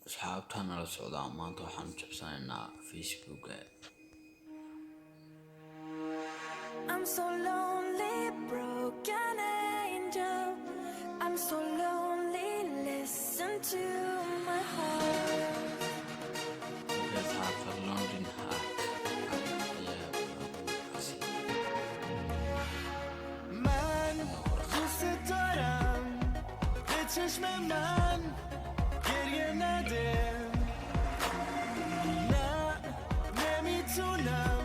Asxaabta nala socdaa maanta waxaan jabsanaynaa Facebook. I'm so lonely, broken angel. I'm so lonely, listen to my heart. Asxaabta London من دوست دارم به چشم من گریه نده نه نمیتونم